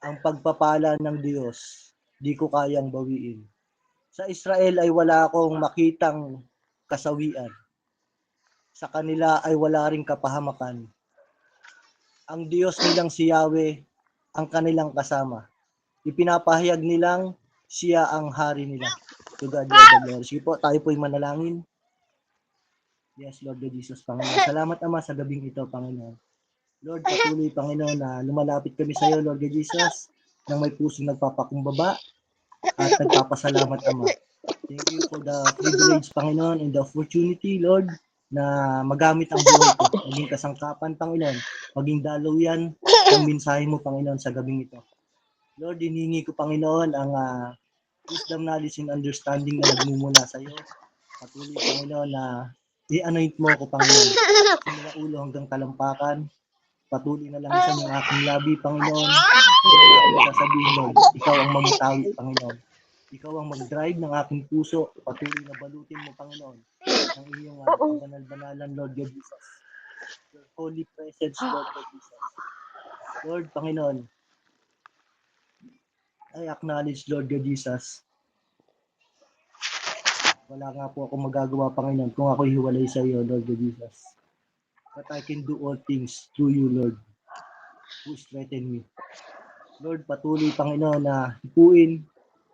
ang pagpapala ng Diyos, di ko kayang bawiin. Sa Israel ay wala akong makitang kasawian. Sa kanila ay wala ring kapahamakan. Ang Diyos nilang si Yahweh ang kanilang kasama. Ipinapahayag nilang siya ang hari nila. To God be the glory. Sige po, tayo po'y manalangin. Yes, Lord God Jesus, Panginoon. Salamat, Ama, sa gabing ito, Panginoon. Lord, patuloy, Panginoon, na lumalapit kami sa iyo, Lord God Jesus, nang may pusong nagpapakumbaba at nagpapasalamat, Ama. Thank you for the privilege, Panginoon, and the opportunity, Lord, na magamit ang buhay ko. Maging kasangkapan, Panginoon. Maging daluyan ng mensahe mo, Panginoon, sa gabing ito. Lord, hinihingi ko, Panginoon, ang wisdom, knowledge, and understanding na nagmumula sa iyo. Patuloy, Panginoon, na i-anoint mo ako, Panginoon. Simula ulo hanggang talampakan. Patuloy na lang yung aking labi, Panginoon. Ang aking sasabihin, Lord, ikaw ang mamutawi, Panginoon. Ikaw ang mag-drive ng aking puso. Patuloy na balutin mo, Panginoon, ng iyong kabanal-banalan, Lord God Jesus. Your holy presence, Lord God Jesus. Lord, Panginoon, I acknowledge, Lord God Jesus, wala nga po ako magagawa, Panginoon, kung ako hiwalay sa iyo, Lord God Jesus. But I can do all things through you, Lord, who strengthen me. Lord, patuloy, Panginoon, na hipuin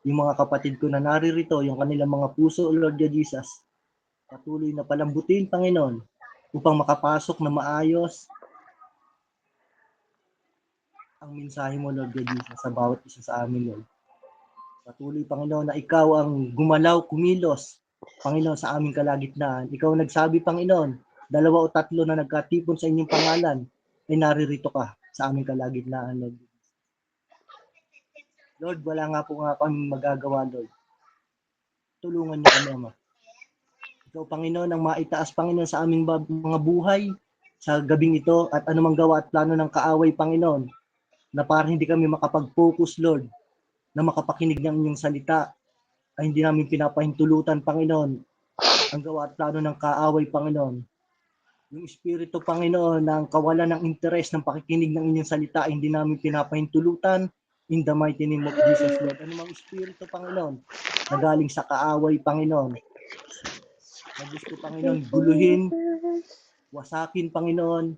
yung mga kapatid ko na naririto, yung kanilang mga puso, Lord God Jesus. Patuloy na palambutin, Panginoon, upang makapasok na maayos ang mensahe mo, Lord God Jesus, sa bawat isa sa amin, Lord. Patuloy, Panginoon, na ikaw ang gumalaw, kumilos, Panginoon, sa aming kalagitnaan. Ikaw nagsabi, Panginoon, 2 o 3 na nagkatipon sa inyong pangalan, ay naririto ka sa aming kalagitnaan, Lord. Lord, wala nga po nga kami magagawa, Lord. Tulungan niyo kami, Ama. Ikaw, Panginoon, ang maitaas, Panginoon, sa aming mga buhay sa gabing ito at anumang gawa at plano ng kaaway, Panginoon, na parang hindi kami makapag-focus, Lord, na makapakinig ng inyong salita ay hindi namin pinapahintulutan, Panginoon, ang gawa at plano ng kaaway, Panginoon. Yung Espiritu, Panginoon, ng kawalan ng interes ng pakikinig ng inyong salita ay hindi namin pinapahintulutan in the mighty name of Jesus, Lord. Anumang Espiritu, Panginoon, na galing sa kaaway, Panginoon, na gusto, Panginoon, guluhin, wasakin, Panginoon,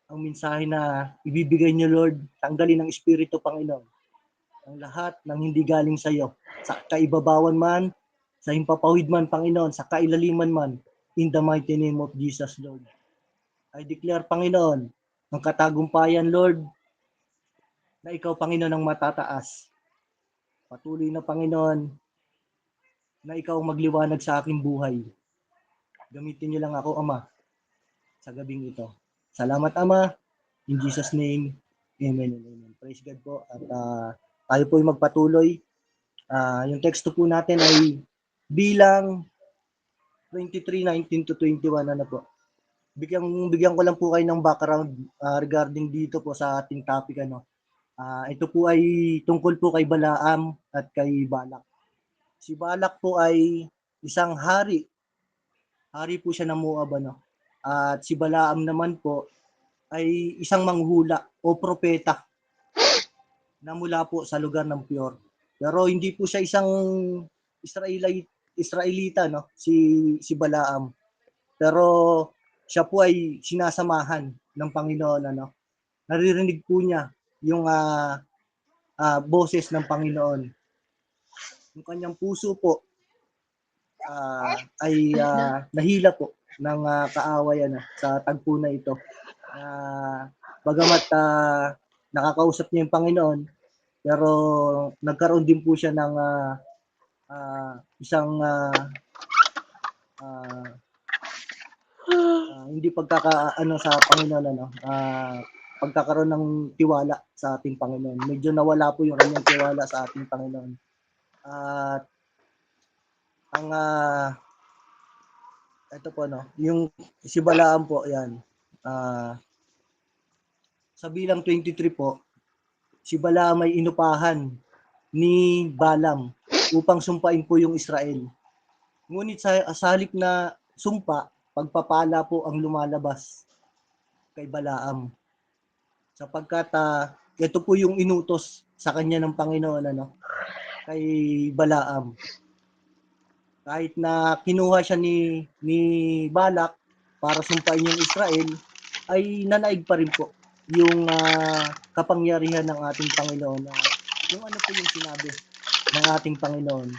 ang mensahe na ibibigay niyo, Lord, tanggalin ng Espiritu, Panginoon, ang lahat ng hindi galing sa iyo, sa kaibabawan man, sa himpapawid man, Panginoon, sa kailaliman man, in the mighty name of Jesus, Lord. I declare, Panginoon, ang katagumpayan, Lord, na ikaw, Panginoon, ang matataas. Patuloy na, Panginoon, na ikaw magliwanag sa aking buhay. Gamitin niyo lang ako, Ama, sa gabing ito. Salamat, Ama. In Jesus' name, amen and amen. Praise God po. At tayo po ay magpatuloy. Yung teksto po natin ay bilang 23:19 to 21. Ano po? Bigyan ko lang po kayo ng background regarding dito po sa ating topic. Ito po ay tungkol po kay Balaam at kay Balak. Si Balak po ay isang hari. Hari po siya ng Moab. At si Balaam naman po ay isang manghula o propeta na mula po sa lugar ng Peor. Pero hindi po siya isang Israelita, no? Si Balaam. Pero siya po ay sinasamahan ng Panginoon, Naririnig po niya yung boses ng Panginoon. Yung kanyang puso po ay nahila po ng kaaway sa tagpo na ito. Bagamat nakakausap niya yung Panginoon, pero nagkaroon din po siya ng isang hindi pagkakaano sa Panginoon, pagkakaroon ng tiwala sa ating Panginoon. Medyo nawala po yung kanyang tiwala sa ating Panginoon. At ang ito po, yung si Balaam po, yan. Sa bilang 23 po, si Balaam ay inupahan ni Balaam upang sumpain po yung Israel. Ngunit sa halip na sumpa, pagpapala po ang lumalabas kay Balaam. sapagkat ito po yung inutos sa kanya ng Panginoon kay Balaam. Kahit na kinuha siya ni Balak para sumpain yung Israel, ay nanaig pa rin po yung kapangyarihan ng ating Panginoon na yung ano po yung sinabi ng ating Panginoon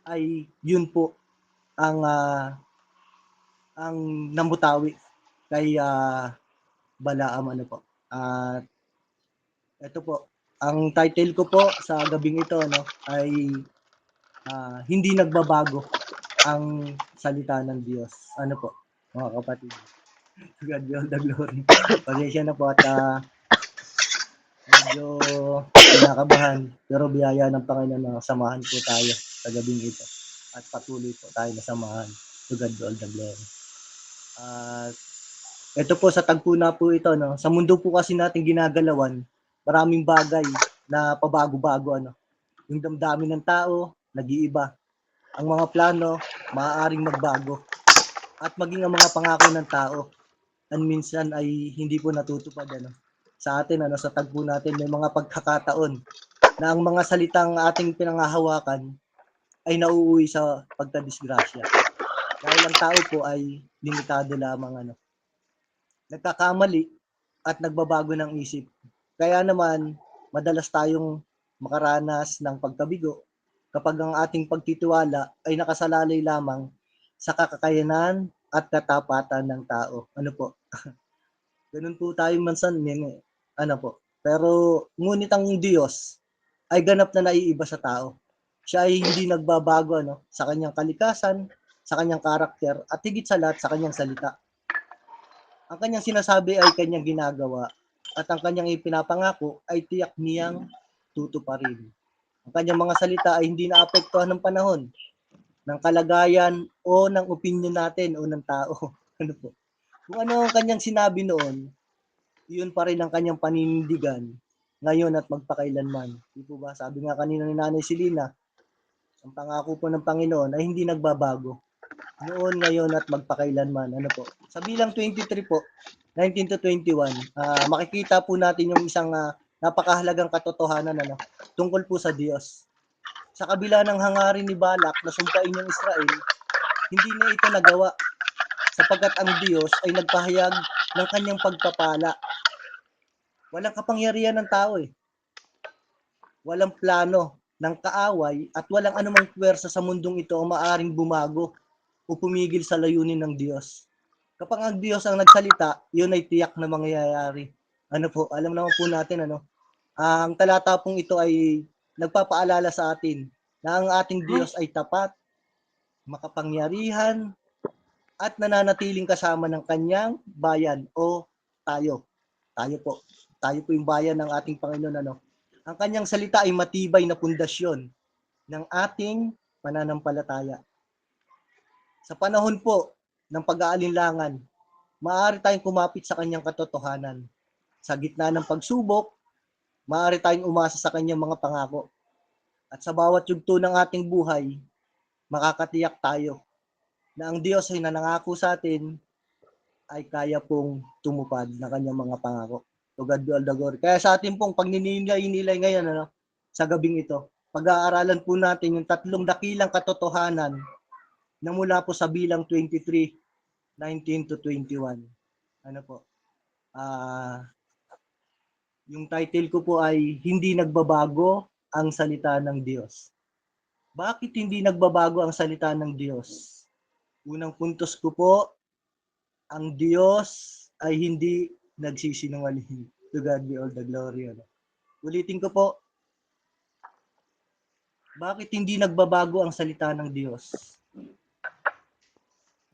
ay yun po ang namutawi kay Balaam po. At ito po, ang title ko po sa gabing ito ay hindi nagbabago ang salita ng Diyos. Ano po, mga kapatid? To God be all the glory. Pasensya na po at medyo kinakabahan, pero biyaya ng Panginoon na samahan po tayo sa gabing ito at patuloy po tayo na samahan. To God be all the glory. At ito po sa tagpo na po ito, sa mundo po kasi natin ginagalawan, maraming bagay na pabago-bago. Yung damdamin ng tao, nag-iiba. Ang mga plano, maaaring magbago. At maging ang mga pangako ng tao, minsan ay hindi po natutupad. Sa atin, sa tagpo natin, may mga pagkakataon na ang mga salitang ating pinangahawakan ay nauuwi sa pagkadisgrasya. Dahil ang tao po ay limitado lamang nagkakamali at nagbabago ng isip. Kaya naman, madalas tayong makaranas ng pagkabigo kapag ang ating pagtitiwala ay nakasalalay lamang sa kakakayanan at katapatan ng tao. Ano po? Ganun po tayo mansan, po. Pero ngunit ang Diyos ay ganap na naiiba sa tao. Siya ay hindi nagbabago sa kanyang kalikasan, sa kanyang karakter, at higit sa lahat sa kanyang salita. Ang kanyang sinasabi ay kanyang ginagawa at ang kanyang ipinapangako ay tiyak niyang tutuparin. Ang kanyang mga salita ay hindi naapektuhan ng panahon, ng kalagayan o ng opinion natin o ng tao. Ano po? Kung ano ang kanyang sinabi noon, yun pa rin ang kanyang paninindigan ngayon at magpakailanman. Di po ba? Sabi nga kanina ni Nanay Silina, ang pangako po ng Panginoon ay hindi nagbabago. Noon, ngayon at magpakailanman. Ano po? Sa bilang 23 po, 19 to 21, makikita po natin yung isang napakahalagang katotohanan tungkol po sa Diyos. Sa kabila ng hangarin ni Balak na sumpain yung Israel, hindi niya ito nagawa sapagkat ang Diyos ay nagpahayag ng kanyang pagpapala. Walang kapangyarihan ng tao Walang plano ng kaaway at walang anumang puwersa sa mundong ito ang maaring bumago o pumigil sa layunin ng Diyos. Kapag ang Diyos ang nagsalita, yun ay tiyak na mangyayari. Ano po, alam naman po natin ang talata pong ito ay nagpapaalala sa atin na ang ating Diyos ay tapat, makapangyarihan, at nananatiling kasama ng kanyang bayan o tayo. Tayo po. Tayo po yung bayan ng ating Panginoon. Ang kanyang salita ay matibay na pundasyon ng ating pananampalataya. Sa panahon po ng pag-aalinlangan, maaari tayong kumapit sa kanyang katotohanan. Sa gitna ng pagsubok, maaari tayong umasa sa kanyang mga pangako. At sa bawat yugto ng ating buhay, makakatiyak tayo na ang Diyos ay nanangako sa atin ay kaya pong tumupad ng kanyang mga pangako. To God be all the glory. Kaya sa ating pong pagninilay-nilay ngayon sa gabing ito, pag-aaralan po natin yung tatlong dakilang katotohanan na mula po sa bilang 23, 19 to 21. Ano po? Yung title ko po ay Hindi Nagbabago ang Salita ng Diyos. Bakit hindi nagbabago ang salita ng Diyos? Unang puntos ko po, ang Diyos ay hindi nagsisinungaling. To God be all the glory. Ulitin ko po, bakit hindi nagbabago ang salita ng Diyos?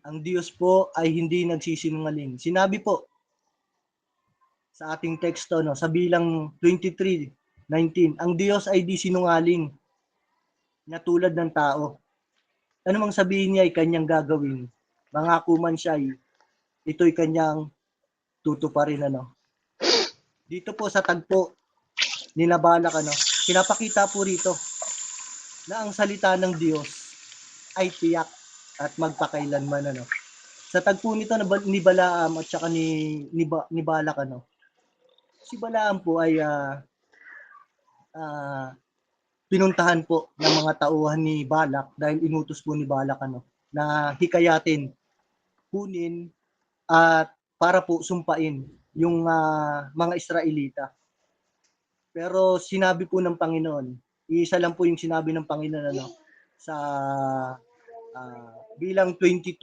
Ang Diyos po ay hindi nagsisinungaling. Sinabi po sa ating teksto sa bilang 23:19, ang Diyos ay di sinungaling na tulad ng tao. Ano mang sabihin niya ay kanyang gagawin. Mangako man siya ay ito'y kanyang tutuparin. Dito po sa tagpo ni Balak pinapakita po rito na ang salita ng Diyos ay tiyak at magpakailanman. Sa tagpo nito ni Balaam at saka ni Balak Si Balaam po ay ah, pinuntahan po ng mga tauhan ni Balak dahil inutos po ni Balak na hikayatin, kunin at para po sumpain yung mga Israelita. Pero sinabi po ng Panginoon, isa lang po yung sinabi ng Panginoon sa bilang 22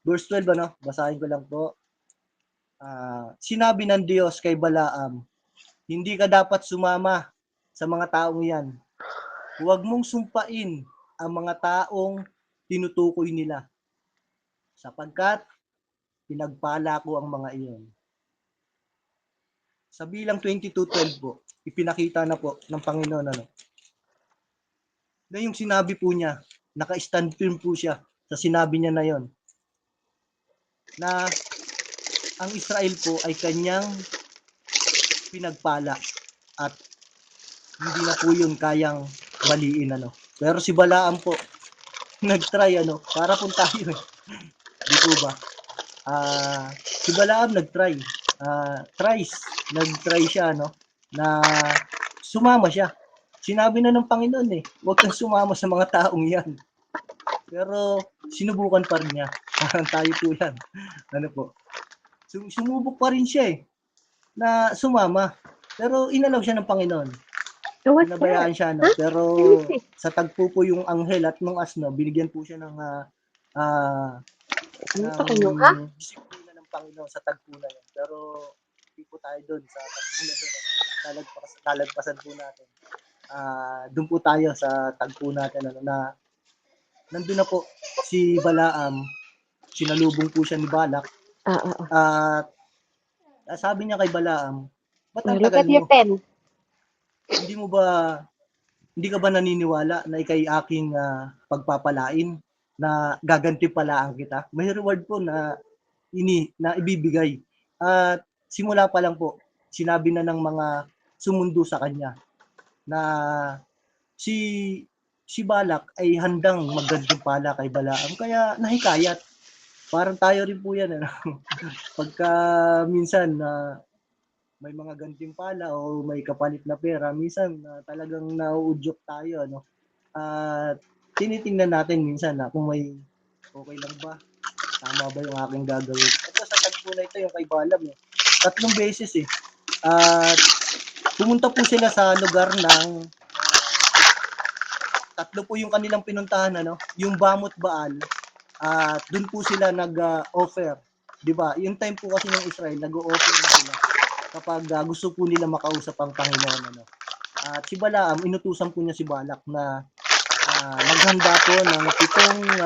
verse 12 basahin ko lang po. Sinabi ng Diyos kay Balaam, hindi ka dapat sumama sa mga taong yan. Huwag mong sumpain ang mga taong tinutukoy nila sapagkat pinagpala ko ang mga iyon. Sa bilang 22:12 po, ipinakita na po ng Panginoon na yung sinabi po niya, naka-stand firm po siya sa sinabi niya na yon, na ang Israel po ay kanyang pinagpala at hindi na po yun kayang baliin Pero si Balaam po nagtry para po tayo di po ba? Si Balaam nagtry siya na sumama siya. Sinabi na ng Panginoon huwag kang sumama sa mga taong yan. Pero sinubukan pa rin niya. Parang tayo po yan. Po? Sumubok pa rin siya na sumama. Pero inalaw siya ng Panginoon. Pinabayaan siya pero sa tagpo po yung anghel at nung asno, binigyan po siya ng disiplina ng Panginoon sa tagpo na yan. Pero hindi po tayo doon sa tagpo na yun. Lalagpasan po natin. Doon po tayo sa tagpo natin na nandun na po si Balaam, sinalubong po siya ni Balak. At sabi niya kay Balaam, ba't ang tagal mo? Hindi ka ba naniniwala na ikay aking pagpapalain na gagantipalaan kita? May reward po na ibibigay. At simula pa lang po, sinabi na ng mga sumundo sa kanya na si Balak ay handang maggantimpala kay Balaam kaya nahikayat. Parang tayo rin po yan pagka minsan may mga gantimpala o may kapalit na pera, minsan talagang nauudyok tayo at tinitingnan natin minsan kung may okay lang ba, tama ba yung aking gagawin. Ito sa tagpo na ito yung kay Balaam 3 beses at pumunta po sila sa lugar ng 3 po yung kanilang pinuntahan yung Bamot Baal at doon po sila nag-offer, 'di ba? Yung time po kasi ng Israel nag-o-offer sila kapag gusto po nila makausap ang Panginoon At si Balaam, inutusan po niya si Balak na maghanda po ng 7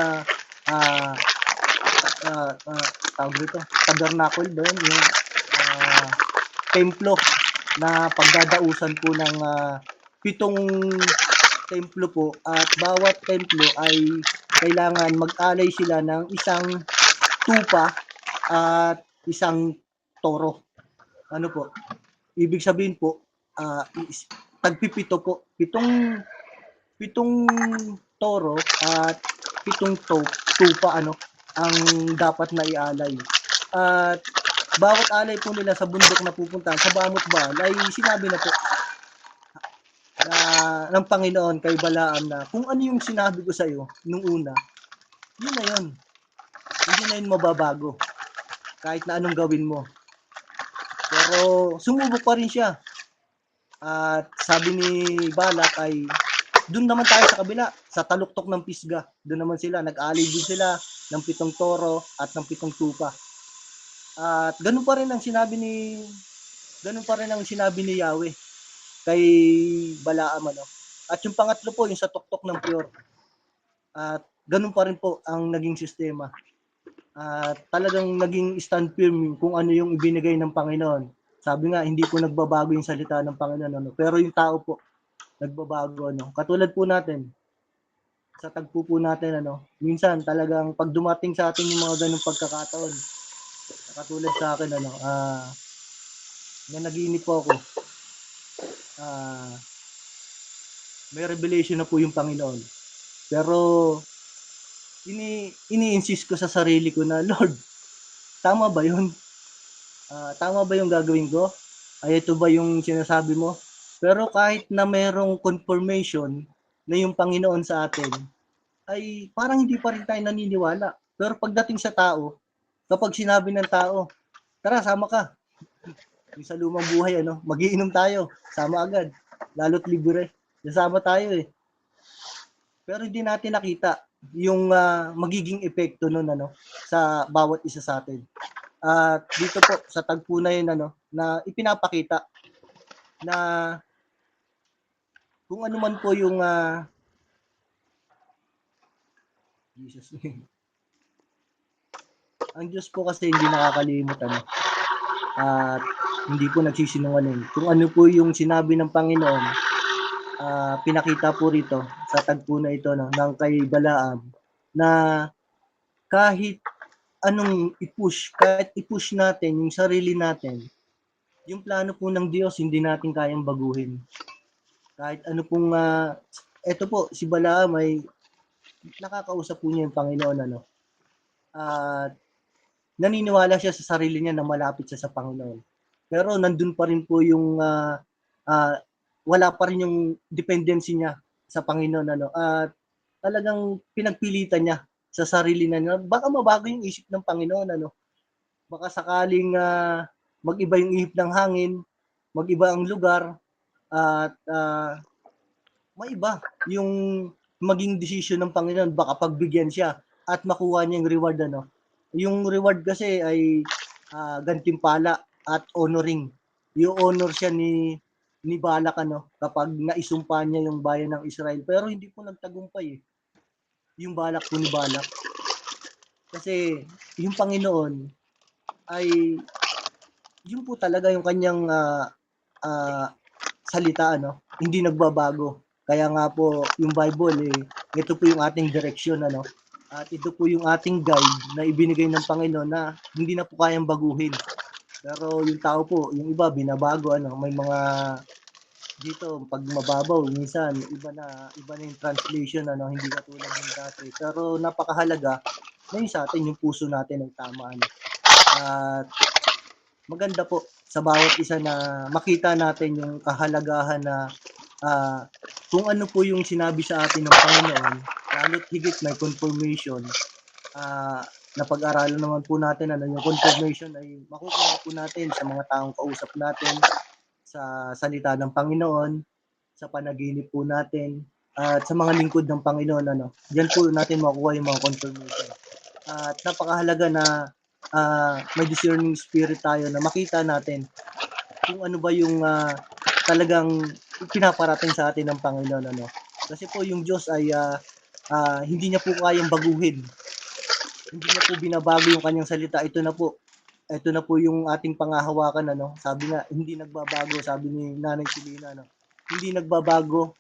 tawag dito, tabernacle doon, yung templo na pagdadausan po ng 7 templo po at bawat templo ay kailangan mag-alay sila ng isang tupa at isang toro. Po? Ibig sabihin po, tagpipito po, 7 toro at 7 tupa ang dapat na ialay. At bawat alay po nila sa bundok na pupuntahan sa Bamot Baal ay sinabi na po ng Panginoon kay Balaam na kung ano yung sinabi ko sa iyo nung una, yun na yun. Hindi na yun mababago. Kahit na anong gawin mo. Pero sumubok pa rin siya. At sabi ni Balak ay doon naman tayo sa kabila, sa taluktok ng Pisga. Doon naman sila, nag-alay din sila ng 7 toro at ng 7 tupa. At ganun pa rin ang sinabi ni Yahweh kay Balaam At yung pangatlo po, yung sa tuktok ng Peor. At ganun pa rin po ang naging sistema. At talagang naging stand firm kung ano yung ibinigay ng Panginoon. Sabi nga, hindi po nagbabago yung salita ng Panginoon Pero yung tao po, nagbabago Katulad po natin, sa tagpo po natin minsan talagang pag dumating sa atin yung mga ganung pagkakataon, katulad sa akin na nag-iinip po ako, may revelation na po yung Panginoon. Pero ini-insist ko sa sarili ko na, Lord, tama ba yun? Tama ba yung gagawin ko? Ay ito ba yung sinasabi mo? Pero kahit na merong confirmation na yung Panginoon sa atin, ay parang hindi pa rin tayo naniniwala. Pero pagdating sa tao, kapag sinabi ng tao, tara sama ka, yung sa lumang buhay, ano, magiinom tayo, sama agad, lalo't libre, nasama tayo eh. Pero hindi natin nakita yung magiging epekto nun, ano, sa bawat isa sa atin. At dito po sa tagpo na yun, ano, na ipinapakita na kung ano man po yung Jesus ang Diyos po kasi hindi nakakalimot, ano, at hindi po nagsisinungaling. Kung ano po yung sinabi ng Panginoon, pinakita po rito sa tagpo na ito, no, ng kay Balaam, na kahit kahit i-push natin yung sarili natin, yung plano po ng Diyos hindi natin kayang baguhin. Kahit ano pong eto po si Balaam ay nakakausap po niya yung Panginoon, ano. At naniniwala siya sa sarili niya na malapit siya sa Panginoon. Pero nandun pa rin po yung wala pa rin yung dependency niya sa Panginoon, ano. At talagang pinagpilitan niya sa sarili niya na baka mabago yung isip ng Panginoon, ano. Baka sakaling mag-iba yung ihip ng hangin, mag-iba ang lugar, at maiba yung maging desisyon ng Panginoon. Baka pagbigyan siya at makuha niya yung reward, ano. Yung reward kasi ay gantimpala at honoring. I-honor siya ni Balak, ano, kapag naisumpa niya yung bayan ng Israel. Pero hindi po nagtagumpay eh. Yung Balak po ni Balak. Kasi yung Panginoon ay yun po talaga yung kanyang ah, salita, ano, hindi nagbabago. Kaya nga po yung Bible eh, ito po yung ating direksyon, ano. At ito po yung ating guide na ibinigay ng Panginoon na hindi na po kayang baguhin. Pero yung tao po, yung iba binabago, ano, may mga dito pag mababaw minsan iba na yung translation, ano, hindi katulad ng dati. Pero napakahalaga na yung sa atin yung puso natin ang tama, ano. At maganda po sa bawat isa na makita natin yung kahalagahan na kung ano po yung sinabi sa atin ng Panginoon, lalo't higit may confirmation, ah, napag-aralan naman po natin, ano, yung confirmation ay makukuha po natin sa mga taong kausap natin, sa salita ng Panginoon, sa panaginip po natin, at sa mga lingkod ng Panginoon, ano. Diyan po natin makukuha yung mga confirmation. At napakahalaga na may discerning spirit tayo na makita natin kung ano ba yung talagang pinaparating sa atin ng Panginoon, ano. Kasi po yung Diyos ay hindi niya po kayang baguhin. Hindi niya po binabago yung kanyang salita. Ito na po yung ating panghahawakan, ano. Sabi nga, hindi nagbabago, sabi ni Nanay Silina, ano. Hindi nagbabago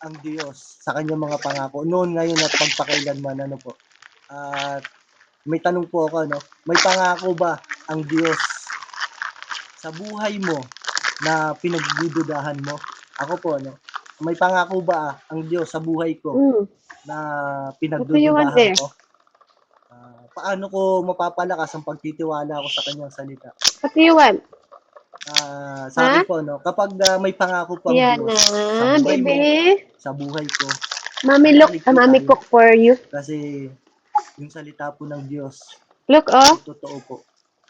ang Diyos sa kanyang mga pangako. Noon, ngayon at pagpakailanman, ano po. At may tanong po ako, ano. May pangako ba ang Diyos sa buhay mo na pinagdududahan mo? Ako po, ano. May pangako ba ang Diyos sa buhay ko Hmm. na Ito yung pinagdududahan eh. ko? Paano ko mapapalakas ang pagtitiwala ko sa kanyang salita? Patiwan. Sa akin Ha? po, no, kapag may pangako po ang Yan Diyos na, sa buhay mo, baby. sa buhay ko, Mommy look, manalig po mommy tayo. cook for you. Kasi yung salita po ng Diyos Look, ay oh. totoo po.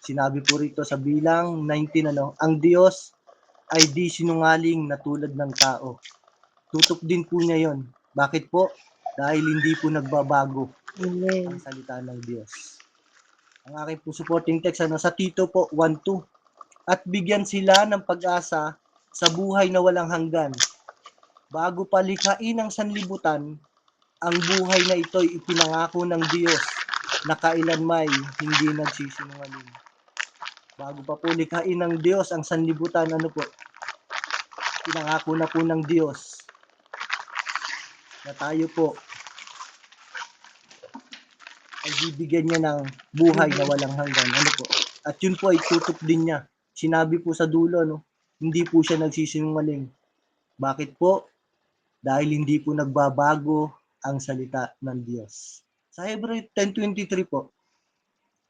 Sinabi po rito sa bilang 19, ano, ang Diyos ay di sinungaling na tulad ng tao. Tutok din po niya yon. Bakit po? Dahil hindi po nagbabago ang Amen. salita ng Diyos. Ang aking po supporting text, ano, sa Tito po 1:2. At bigyan sila ng pag-asa sa buhay na walang hanggan. Bago palikhain ang sanlibutan, ang buhay na ito'y ipinangako ng Diyos na kailanmay hindi nagsisinungaling. Bago pa po likhain ng Diyos ang sanlibutan, ano po, pinangako na po ng Diyos na tayo po ay bibigyan niya ng buhay na walang hanggan. Ano po? At yun po ay tutok din niya. Sinabi po sa dulo, no, hindi po siya nagsisinungaling. Bakit po? Dahil hindi po nagbabago ang salita ng Diyos. Sa Hebreo 10:23 po,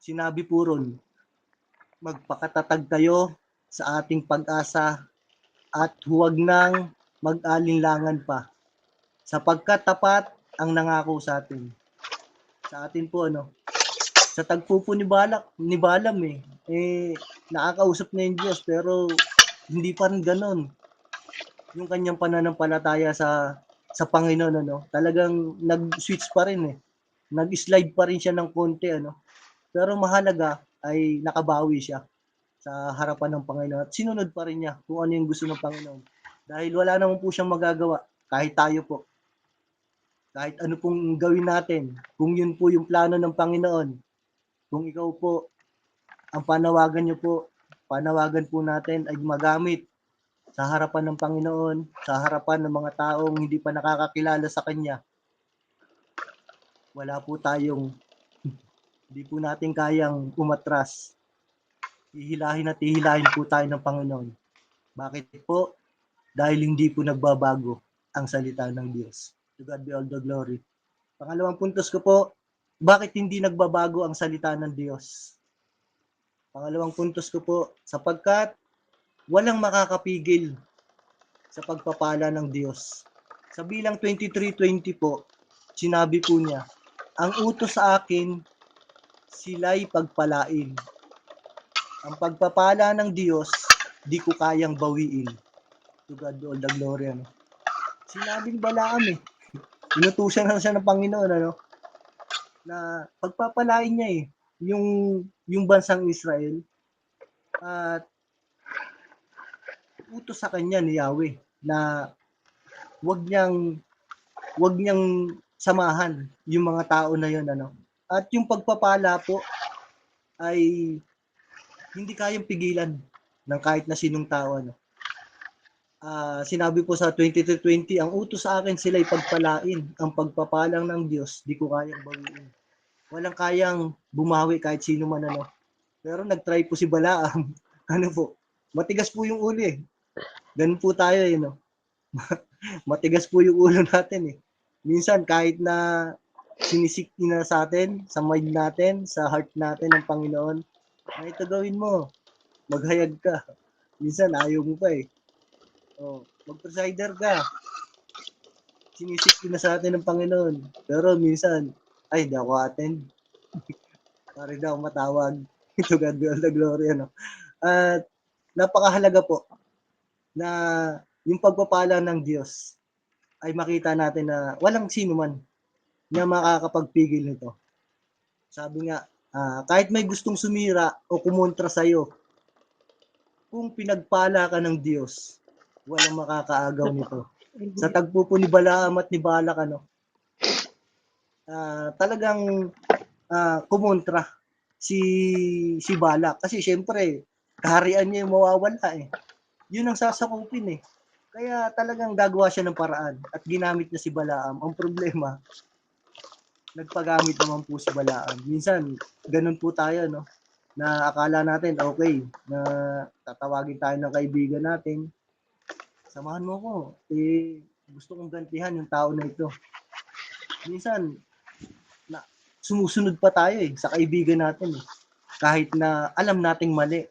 sinabi po ron, magpakatatag kayo sa ating pag-asa at huwag nang mag-alinlangan pa sapagkat tapat ang nangako sa atin. Sa atin po sa tagpo po ni Balaam nakakausap na yung Diyos pero hindi pa rin ganon. Yung kanyang pananampalataya sa Panginoon talagang nag-switch pa rin Nag-slide pa rin siya ng konti Pero mahalaga ay nakabawi siya sa harapan ng Panginoon at sinunod pa rin niya kung ano yung gusto ng Panginoon. Dahil wala naman po siyang magagawa kahit tayo po. Kahit ano pong gawin natin, kung yun po yung plano ng Panginoon, kung ikaw po, ang panawagan po natin ay magamit sa harapan ng Panginoon, sa harapan ng mga taong hindi pa nakakakilala sa Kanya, hindi po natin kayang umatras. Hihilahin po tayo ng Panginoon. Bakit po? Dahil hindi po nagbabago ang salita ng Diyos. To God be all the glory. Pangalawang puntos ko po, bakit hindi nagbabago ang salita ng Diyos? Pangalawang puntos ko po, sapagkat walang makakapigil sa pagpapala ng Diyos. Sa bilang 23:20 po, sinabi po niya, ang utos sa akin, sila'y pagpalain. Ang pagpapala ng Diyos, di ko kayang bawiin. To God be all the glory. Sinabing Balaam inutusan na siya ng Panginoon na pagpapalain niya yung bansang Israel at utos sa kanya ni Yahweh na wag niyang samahan yung mga tao na yun At yung pagpapala po ay hindi kayang pigilan ng kahit na sinong tao sinabi po sa 23:20, ang utos sa akin sila'y pagpalain, ang pagpapalang ng Diyos di ko kayang bawiin. Walang kayang bumawi kahit sino man Pero nagtry po si Balaam. Matigas po yung ulo Ganun po tayo Matigas po yung ulo natin Minsan kahit na sinisik na sa atin, sa mind natin, sa heart natin ng Panginoon, na ito gawin mo, maghayag ka. Minsan ayaw mo pa mag-presider ka. Sinisik na sa atin ng Panginoon. Pero minsan, ay, di ako attend. Pare daw matawag. To God be all the glory. At napakahalaga po na yung pagpapala ng Diyos ay makita natin na walang sino man na makakapagpigil nito. Sabi nga, kahit may gustong sumira o kumontra sa'yo, kung pinagpala ka ng Diyos, walang makakaagaw nito. Sa tagpo po ni Balaam at ni Balak, talagang kumontra si Balak. Kasi syempre, kaharian niya yung mawawala Yun ang sasakupin Kaya talagang gagawa siya ng paraan at ginamit niya si Balaam. Ang problema, nagpagamit naman po si Balaam. Minsan, ganun po tayo, na akala natin, okay, na tatawagin tayo ng kaibigan natin. Samahan mo ko. Gusto kong gantihan yung tao na ito. Minsan, sumusunod pa tayo sa kaibigan natin kahit na alam nating mali.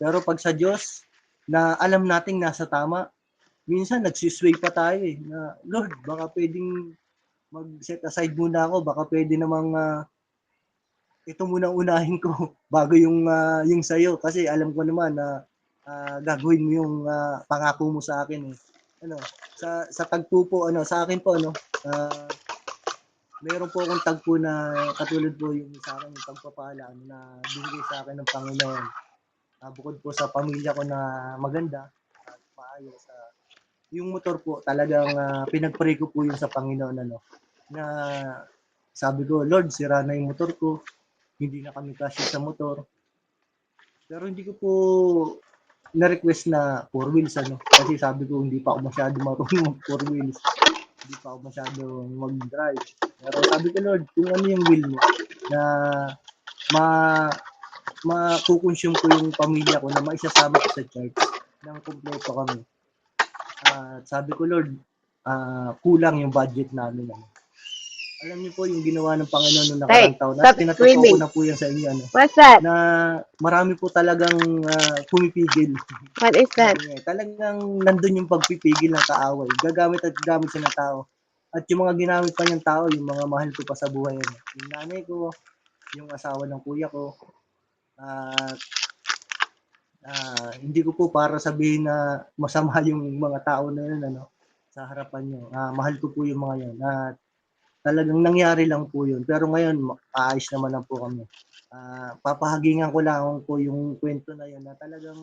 Pero pag sa Diyos, na alam nating nasa tama, minsan nagsisway pa tayo na, Lord, baka pwedeng mag-set aside muna ako, baka pwede namang ito muna unahin ko bago yung sa'yo. Kasi alam ko naman na gagawin mo yung pangako mo sa akin sa tagpo po sa akin po meron po akong tagpo na katulad po yung sa akin yung pagpapala na binigay sa akin ng Panginoon. Bukod po sa pamilya ko na maganda at maayos yung motor po talagang pinagpray ko po yung sa Panginoon na sabi ko, Lord, sira na yung motor ko, hindi na kami kasya sa motor. Pero hindi ko po na-request na 4 wheels kasi sabi ko hindi pa ako masyado marunong 4 wheels, hindi pa ako masyado mag-drive. Pero sabi ko, Lord, kung ano yung will mo na makukonsume ko yung pamilya ko na maisasama ko sa church nang kumpleto kami. Sabi ko, Lord, kulang yung budget namin Alam niyo po yung ginawa ng Panginoon noong Hey, nakarang taon at stop pinatotoo ko screaming. na po yan sa inyo, ano, What's that? na marami po talagang pumipigil. What is that? Sabi nga, talagang nandun yung pagpipigil ng kaaway. Gagamit at gamit siya ng tao. At yung mga ginamit pa niyang tao, yung mga mahal ko pa sa buhay, ano, yung nanay ko, yung asawa ng kuya ko, at hindi ko po para sabihin na masama yung mga tao na yun, ano, sa harapan niyo. Mahal ko po yung mga yun. At talagang nangyari lang po yun. Pero ngayon, ayos naman lang po kami. Papahagingan ko lang po yung kwento na yun na talagang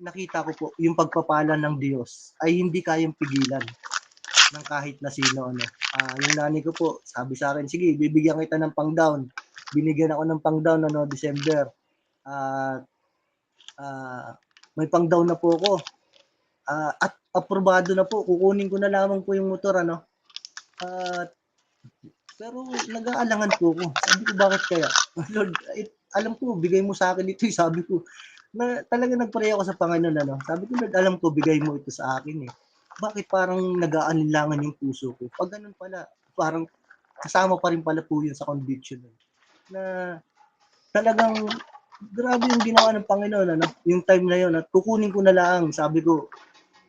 nakita ko po yung pagpapala ng Diyos ay hindi kayang pigilan ng kahit na sino. Ano. Yung nanay ko po, sabi sa akin, sige, bibigyan kita ng pang-down. Binigyan ako ng pang-down ano, December. At may pang-down na po ako. At aprobado na po. Kukunin ko na lamang po yung motor. Ano. At pero nag-aalangan po ako. Sabi ko, bakit kaya? Lord, alam ko, bigay mo sa akin ito. Sabi ko, na talaga nagpray ako sa Panginoon. Ano? Sabi ko, Lord, alam ko, bigay mo ito sa akin. Bakit parang nag-aalinlangan yung puso ko? Pag ganun pala, parang kasama pa rin pala po yun sa conviction. Na talagang grabe yung ginawa ng Panginoon. Ano? Yung time na yun. At kukunin ko na lang. Sabi ko,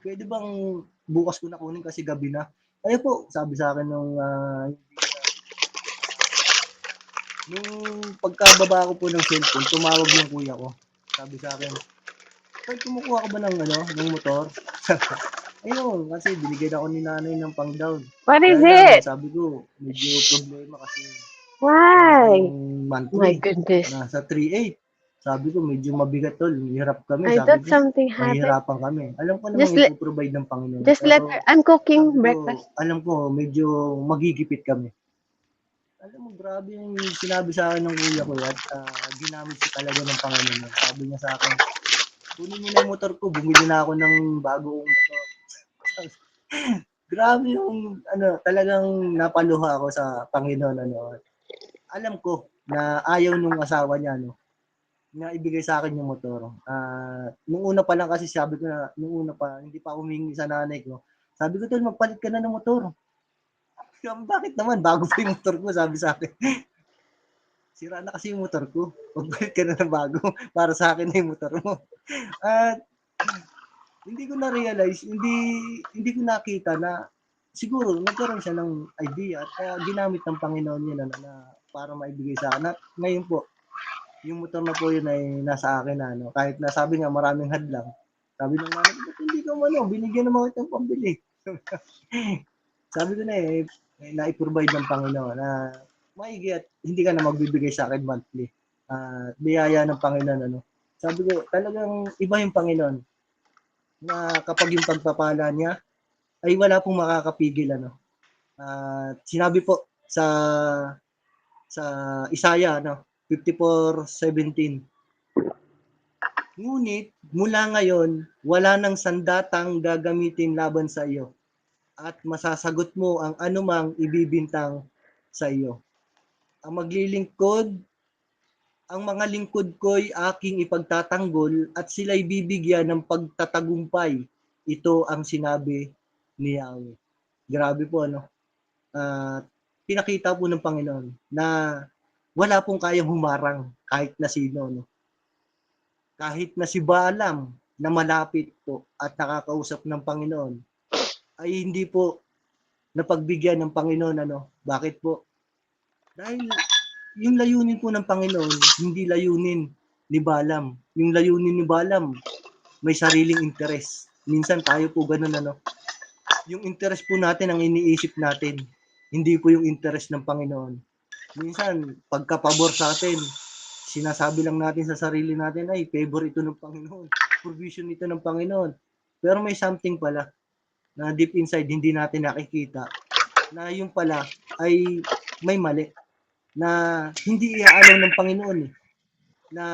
pwede bang bukas ko na kunin kasi gabi na? Ayun po, sabi sa akin nung nung pagkababa ko po ng cellphone, tumawag yung kuya ko. Sabi sa akin, "Sir, kumukuha ka ba ng motor?" Ayun, kasi binigyan ako ni nanay ng pang-down. What is Kaya lang, it? sabi ko, medyo problema kasi malaki Why? yung My monthly. goodness. Nasa 3.8. Sabi ko, medyo mabigat tol. Hirap kami, I sabi thought ko. something happened. Mahihirapan kami. Alam ko namang Just let ipoprovide ng Panginoon. just let her. Pero I'm sabi cooking ko, breakfast. alam ko, medyo magigipit kami. Alam mo, grabe yung sinabi sa akin ng kuya ko at ginamit siya talaga ng Panginoon. Sabi niya sa akin, kunin mo na yung motor ko, bumili na ako ng bagong motor. Grabe yung, talagang napaluha ako sa Panginoon. Alam ko na ayaw nung asawa niya, na ibigay sa akin yung motor. Nung una pa lang kasi sabi ko na, nung una pa, hindi pa humingi sa nanay ko. Sabi ko, tol, magpalit ka na ng motor. Bakit naman? Bago pa yung motor ko, sabi sa akin. Sira na kasi yung motor ko. Magpalit ka na ng bago. Para sa akin na yung motor mo. At hindi ko na-realize, hindi ko nakita na siguro nagkaroon siya ng idea at ginamit ng Panginoon yun na para maibigay sa akin. At ngayon po, yung motor na po yun ay nasa akin na. Kahit na sabi nga maraming hadlang. Sabi ng nanay ko, ba't hindi ka binigyan naman kitang pambili. Sabi ko na na-provide ng Panginoon na maigi at hindi ka na magbibigay sa akin monthly. Biyaya ng Panginoon. Sabi ko, talagang iba yung Panginoon na kapag yung pagpapala niya ay wala pong makakapigil. Sinabi po sa Isaiah 54:17. Ngunit mula ngayon, wala nang sandatang gagamitin laban sa iyo at masasagot mo ang anumang ibibintang sa iyo. Ang mga lingkod ko'y aking ipagtatanggol at sila'y bibigyan ng pagtatagumpay. Ito ang sinabi ni Yahweh. Grabe po, pinakita po ng Panginoon na wala pong kayang humarang kahit na sino. Kahit na si Balaam na malapit po at nakakausap ng Panginoon ay hindi po napagbigyan ng Panginoon. Bakit po? Dahil yung layunin po ng Panginoon, hindi layunin ni Balaam. Yung layunin ni Balaam, may sariling interes. Minsan tayo po ganun, Yung interes po natin ang iniisip natin, hindi po yung interes ng Panginoon. Minsan, pagkapabor sa atin, sinasabi lang natin sa sarili natin, ay, favor ito ng Panginoon. Provision ito ng Panginoon. Pero may something pala na deep inside, hindi natin nakikita, na yung pala ay may mali na hindi iaalaw ng Panginoon na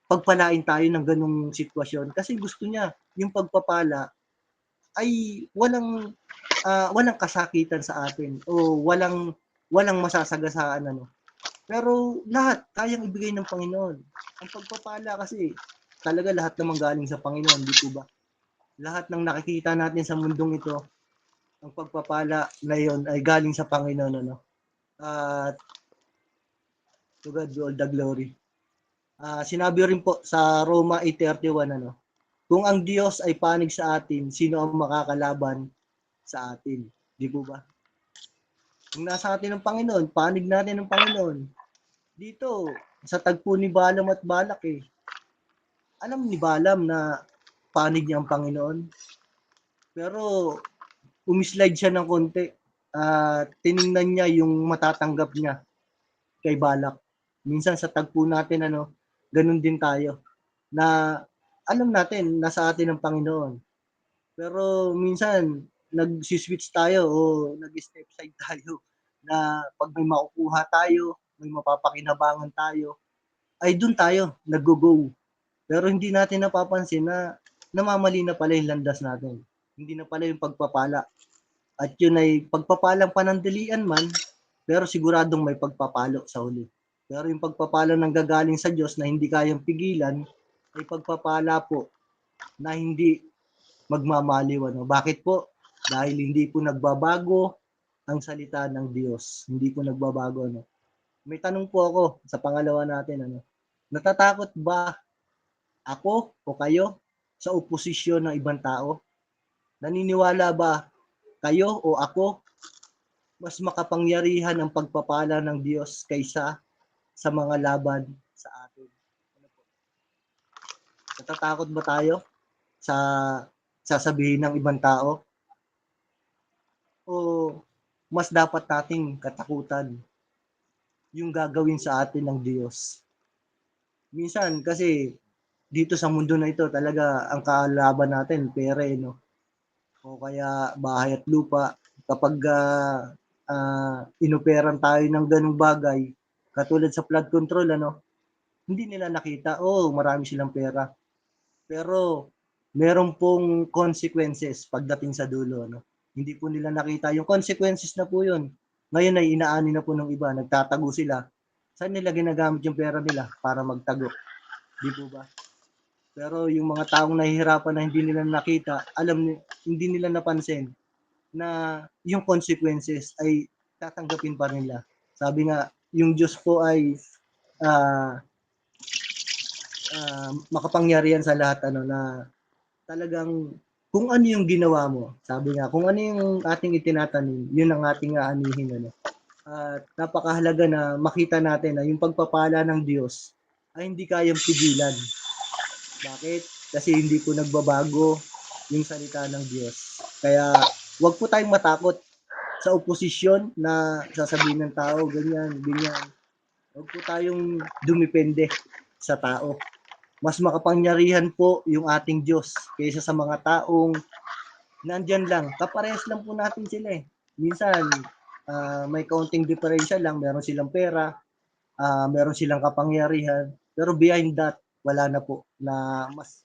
pagpalain tayo ng ganung sitwasyon kasi gusto niya yung pagpapala ay walang kasakitan sa atin o walang masasagasaan pero lahat kayang ibigay ng Panginoon. Ang pagpapala kasi talaga lahat naman galing sa Panginoon, di po ba? Lahat ng nakikita natin sa mundong ito, ang pagpapala na yon ay galing sa Panginoon. At to God be all the glory. Sinabi rin po sa Roma 8:31 kung ang Diyos ay panig sa atin, sino ang makakalaban sa atin? Di po ba? Kung nasa atin ang Panginoon, panig natin ng Panginoon. Dito, sa tagpo ni Balaam at Balak alam ni Balaam na panig niya ang Panginoon. Pero umislide siya ng konti. Tiningnan niya yung matatanggap niya kay Balak. Minsan sa tagpo natin, ganun din tayo. Na alam natin, nasa atin ang Panginoon. Pero minsan, nag-switch tayo o nag-step side tayo na pag may makukuha tayo, may mapapakinabangan tayo, ay dun tayo, nag-go. Pero hindi natin napapansin na namamali na pala yung landas natin. Hindi na pala yung pagpapala. At yun ay pagpapalang panandalian man, pero siguradong may pagpapalo sa huli. Pero yung pagpapala ng gagaling sa Diyos na hindi kayang pigilan, ay pagpapala po na hindi magmamaliw. Bakit po? Dahil hindi po nagbabago ang salita ng Diyos. Hindi po nagbabago. May tanong po ako sa pangalawa natin. Natatakot ba ako o kayo sa oposisyon ng ibang tao? Naniniwala ba kayo o ako mas makapangyarihan ang pagpapala ng Diyos kaysa sa mga laban sa atin? Natatakot ba tayo sa sasabihin ng ibang tao? O mas dapat nating katakutan yung gagawin sa atin ng Diyos? Minsan kasi dito sa mundo na ito talaga ang kalaban natin pera o kaya bahay at lupa. Kapag inoperan tayo ng ganung bagay, katulad sa flood control, hindi nila nakita, marami silang pera. Pero meron pong consequences pagdating sa dulo. Hindi po nila nakita. Yung consequences na po yun. Ngayon ay inaani na po ng iba, nagtatago sila. Saan nila ginagamit yung pera nila? Para magtago. Di po ba? Pero yung mga taong nahihirapan na hindi nila nakita, hindi nila napansin na yung consequences ay tatanggapin pa nila. Sabi nga, yung Diyos po ay makapangyarihan sa lahat na talagang kung ano yung ginawa mo. Sabi nga, kung ano yung ating itinatanim, yun ang ating aanihin. At napakahalaga na makita natin na yung pagpapala ng Diyos ay hindi kayang pigilan. Bakit? Kasi hindi po nagbabago yung salita ng Diyos. Kaya wag po tayong matakot sa oposisyon na sasabihin ng tao, ganyan. Wag po tayong dumipende sa tao. Mas makapangyarihan po yung ating Diyos kaysa sa mga taong nandyan lang. Kaparehas lang po natin sila Minsan, may kaunting diferensya lang. Meron silang pera, meron silang kapangyarihan. Pero behind that, wala na po na mas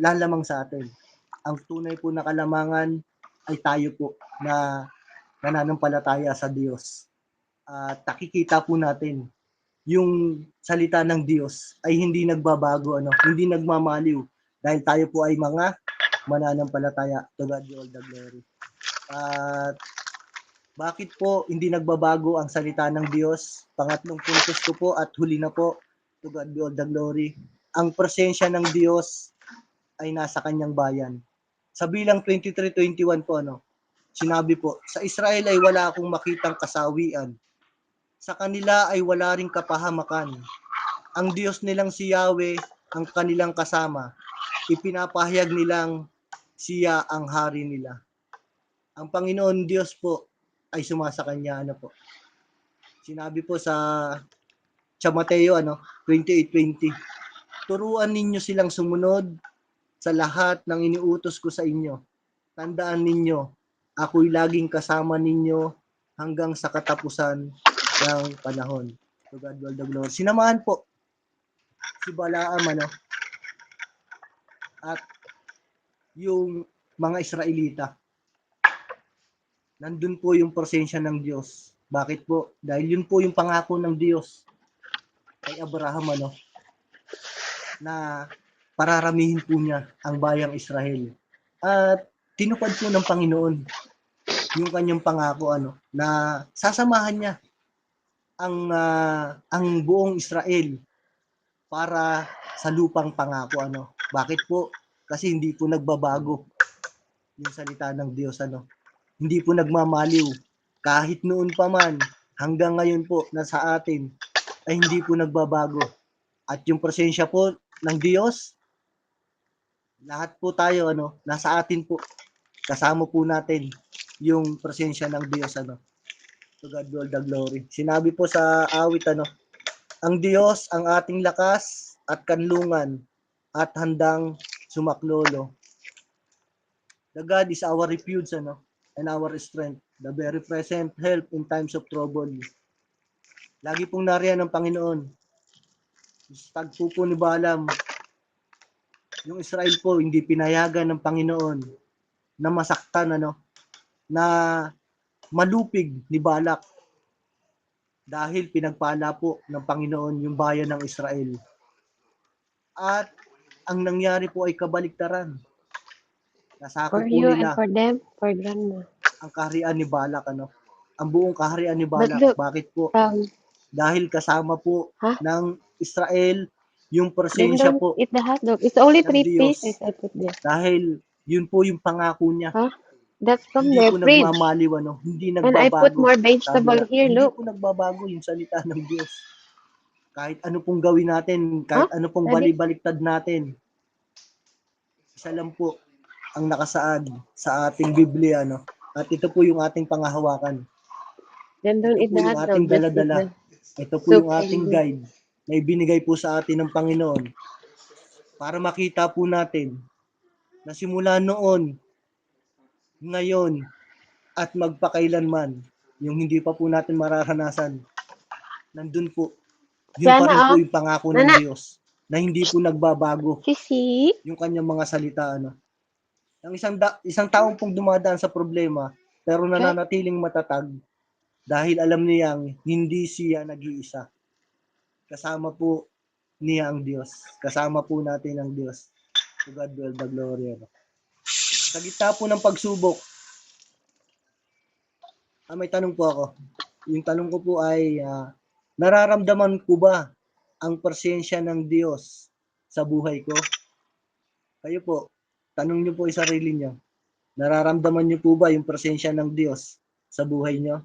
lalamang sa atin. Ang tunay po na kalamangan ay tayo po na nananampalataya sa Diyos. Nakikita po natin yung salita ng Diyos ay hindi nagbabago, hindi nagmamaliw. Dahil tayo po ay mga mananampalataya. To God be all the glory. At bakit po hindi nagbabago ang salita ng Diyos? Pangatlong puntos ko po at huli na po. To God be all the glory. Ang presensya ng Diyos ay nasa kanyang bayan. Sa bilang 23:21 po, sinabi po, sa Israel ay wala akong makitang kasawian. Sa kanila ay wala ring kapahamakan. Ang Diyos nilang si Yahweh ang kanilang kasama. Ipinapahayag nilang siya ang hari nila. Ang Panginoon Diyos po ay sumasa kanya. Sinabi po sa Mateo 28:20. Turuan ninyo silang sumunod sa lahat ng iniutos ko sa inyo. Tandaan ninyo, ako'y laging kasama ninyo hanggang sa katapusan ng panahon. To God be all the glory. Sinamahan po si Balaam at yung mga Israelita. Nandun po yung presensya ng Diyos. Bakit po? Dahil yun po yung pangako ng Diyos kay Abraham na pararamihin po niya ang bayang Israel. At tinupad po ng Panginoon yung kanyang pangako na sasamahan niya ang buong Israel para sa lupang pangako Bakit po? Kasi hindi po nagbabago yung salita ng Diyos Hindi po nagmamaliw. Kahit noon pa man hanggang ngayon po na sa atin ay hindi po nagbabago. At yung presensya po ng Diyos, lahat po tayo nasa atin po. Kasama po natin yung presensya ng Diyos To God be all the glory. Sinabi po sa awit ang Diyos ang ating lakas at kanlungan at handang sumaklolo. The God is our refuge and our strength, the very present help in times of trouble. Lagi pong nariyan ng Panginoon. Tagpo po ni Balaam, yung Israel po hindi pinayagan ng Panginoon na masaktan na malupig ni Balak dahil pinagpala po ng Panginoon yung bayan ng Israel. At ang nangyari po ay kabaliktaran. Nasakop For po you and nila for them, for grandma. ang kaharian ni Balak ang buong kaharian ni But Balak. look, Bakit po? um, Dahil kasama po huh? ng Israel yung Then presensya don't po eat the hot dog. It's only ng 3 pieces Diyos. I put there. Dahil yun po yung pangako niya. Huh? That's from Hindi their po fridge. nagmamaliw hindi And I put nagbabago. more Sabi vegetable nga, here, hindi look. po nagbabago yung salita ng Diyos. Kahit ano pong gawin natin, kahit Huh? ano pong Daddy? balibaliktad natin, isa lang po ang nakasaad sa ating Biblia At ito po yung ating pangahawakan. Then don't Ito eat po the yung hot ating dog. Just eat daladala. the Ito po soup yung ating only. guide na ibinigay po sa atin ng Panginoon para makita po natin na simula noon, ngayon, at magpakailanman, yung hindi pa po natin mararanasan, nandun po. Yun pa rin Yana, po oh. yung pangako ng Nana. Diyos na hindi po nagbabago Sisi. yung kanyang mga salita. Ang isang taong pong dumadaan sa problema pero nananatiling matatag dahil alam niyang hindi siya nag-iisa. Kasama po niya ang Diyos. Kasama po natin ang Diyos. To God be all the glory. Sa gitna po ng pagsubok, may tanong po ako. Yung tanong ko po ay, nararamdaman ko ba ang presensya ng Diyos sa buhay ko? Kayo po, tanong niyo po yung sarili niyo. Nararamdaman niyo po ba yung presensya ng Diyos sa buhay niyo?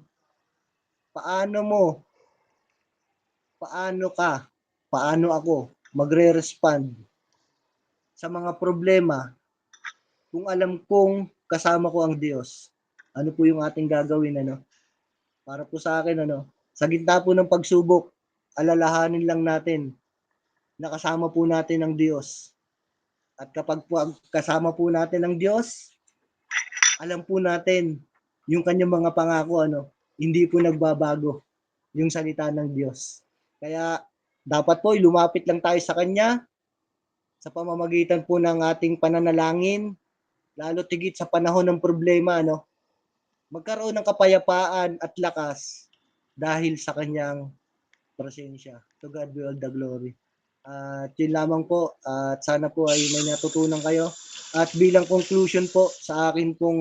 Paano ako magre-respond sa mga problema kung alam kong kasama ko ang Diyos? Ano po yung ating gagawin Para po sa akin sa gitna po ng pagsubok, alalahanin lang natin na kasama po natin ang Diyos. At kapag po kasama po natin ang Diyos, alam po natin yung kanyang mga pangako hindi po nagbabago yung salita ng Diyos. Kaya dapat po lumapit lang tayo sa Kanya sa pamamagitan po ng ating pananalangin, lalo tigit sa panahon ng problema magkaroon ng kapayapaan at lakas dahil sa Kanyang presensya. To God be all the glory. At yun lamang po, at sana po ay may natutunan kayo. At bilang conclusion po sa akin pong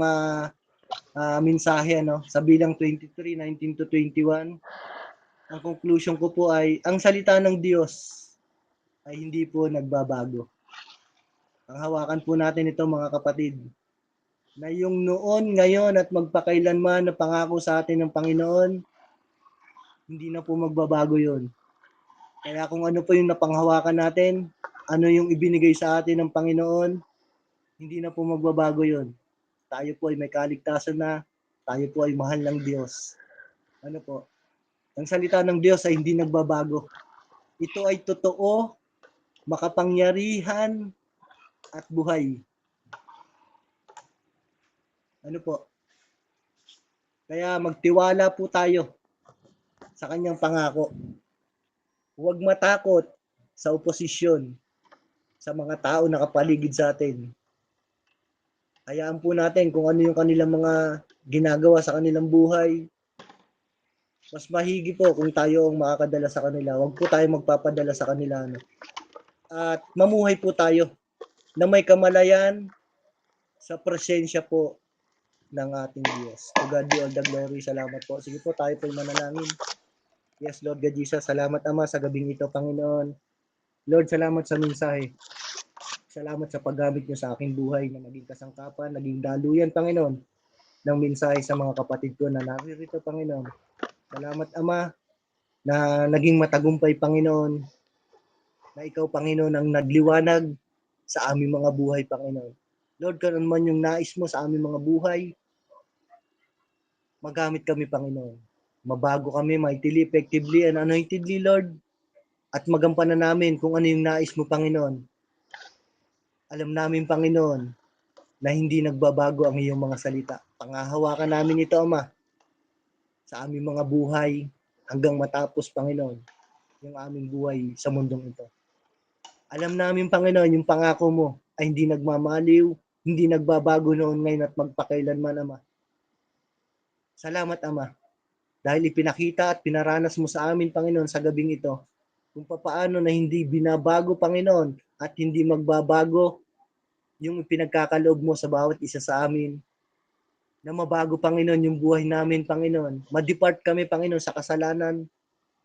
mensahe sa bilang 23:19 to 21, ang conclusion ko po ay ang salita ng Diyos ay hindi po nagbabago. Ang hawakan po natin ito mga kapatid, na yung noon, ngayon at magpakailanman na pangako sa atin ng Panginoon, hindi na po magbabago yun. Kaya kung ano po yung napanghawakan natin, ano yung ibinigay sa atin ng Panginoon, hindi na po magbabago yun. Tayo po ay may kaligtasan na, tayo po ay mahal ng Diyos. Ano po? Ang salita ng Diyos ay hindi nagbabago. Ito ay totoo, makapangyarihan, at buhay. Ano po? Kaya magtiwala po tayo sa kanyang pangako. Huwag matakot sa oposisyon sa mga tao na kapaligid sa atin. Hayaan po natin kung ano yung kanilang mga ginagawa sa kanilang buhay. Mas mahigi po kung tayo ang makakadala sa kanila. Huwag po tayo magpapadala sa kanila. At mamuhay po tayo na may kamalayan sa presensya po ng ating Diyos. To God be all the glory. Salamat po. Sige po, tayo po'y manalangin. Yes, Lord God Jesus. Salamat, Ama, sa gabing ito, Panginoon. Lord, salamat sa mensahe. Salamat sa paggamit niyo sa aking buhay na naging kasangkapan, naging daluyan, Panginoon, ng mensahe sa mga kapatid ko na naririto, Panginoon. Salamat, Ama, na naging matagumpay, Panginoon, na ikaw, Panginoon, ang nagliwanag sa aming mga buhay, Panginoon. Lord, karon man yung nais mo sa aming mga buhay, magamit kami, Panginoon. Mabago kami, mightily, effectively, and anointedly, Lord. At magampanan namin kung ano yung nais mo, Panginoon. Alam namin, Panginoon, na hindi nagbabago ang iyong mga salita. Pangahawakan namin ito, Ama, sa aming mga buhay hanggang matapos, Panginoon, yung aming buhay sa mundong ito. Alam namin, Panginoon, yung pangako mo ay hindi nagmamaliw, hindi nagbabago noon, ngayon at magpakailanman, Ama. Salamat, Ama, dahil ipinakita at pinaranas mo sa amin, Panginoon, sa gabing ito, kung paano na hindi binabago, Panginoon, at hindi magbabago yung pinagkakaloob mo sa bawat isa sa amin, na mabago, Panginoon, yung buhay namin, Panginoon. Ma-depart kami, Panginoon, sa kasalanan.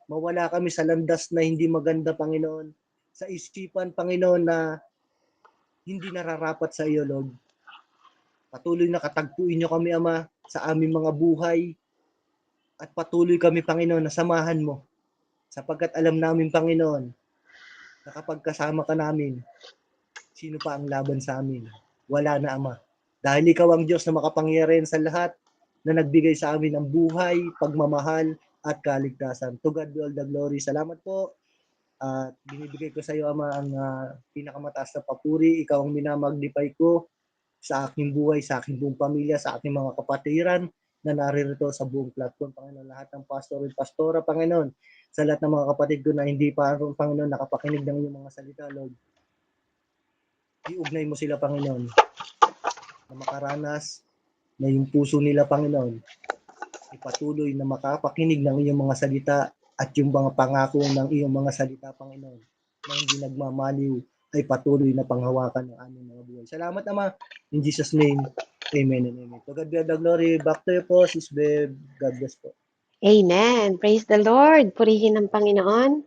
Mawala kami sa landas na hindi maganda, Panginoon. Sa isipan, Panginoon, na hindi nararapat sa iyo, Lord. Patuloy na katagpuin niyo kami, Ama, sa aming mga buhay. At patuloy kami, Panginoon, na samahan mo. Sapagkat alam namin, Panginoon, na kapag kasama ka namin, sino pa ang laban sa amin? Wala na, Ama. Dahil ikaw ang Diyos na makapangyarihan sa lahat, na nagbigay sa amin ng buhay, pagmamahal, at kaligtasan. To God be all the glory. Salamat po. At binibigay ko sa iyo, Ama, ang pinakamataas na papuri. Ikaw ang minamagnify ko sa aking buhay, sa aking buong pamilya, sa aking mga kapatiran na naririto sa buong platform, Panginoon. Lahat ng pastor at pastora, Panginoon, sa lahat ng mga kapatid ko na hindi pa, Panginoon, nakapakinig ng iyong mga salita, Lord. Iugnay mo sila, Panginoon, na makaranas na yung puso nila, Panginoon, ipatuloy na makapakinig ng iyong mga salita at yung mga pangako ng iyong mga salita, Panginoon, na hindi nagmamaliw ay patuloy na panghawakan ng aming mga buhay. Salamat, Ama. In Jesus' name, amen and amen. To God be the glory. Back to you po, Sis Beb. God bless po. Amen. Praise the Lord. Purihin ng Panginoon.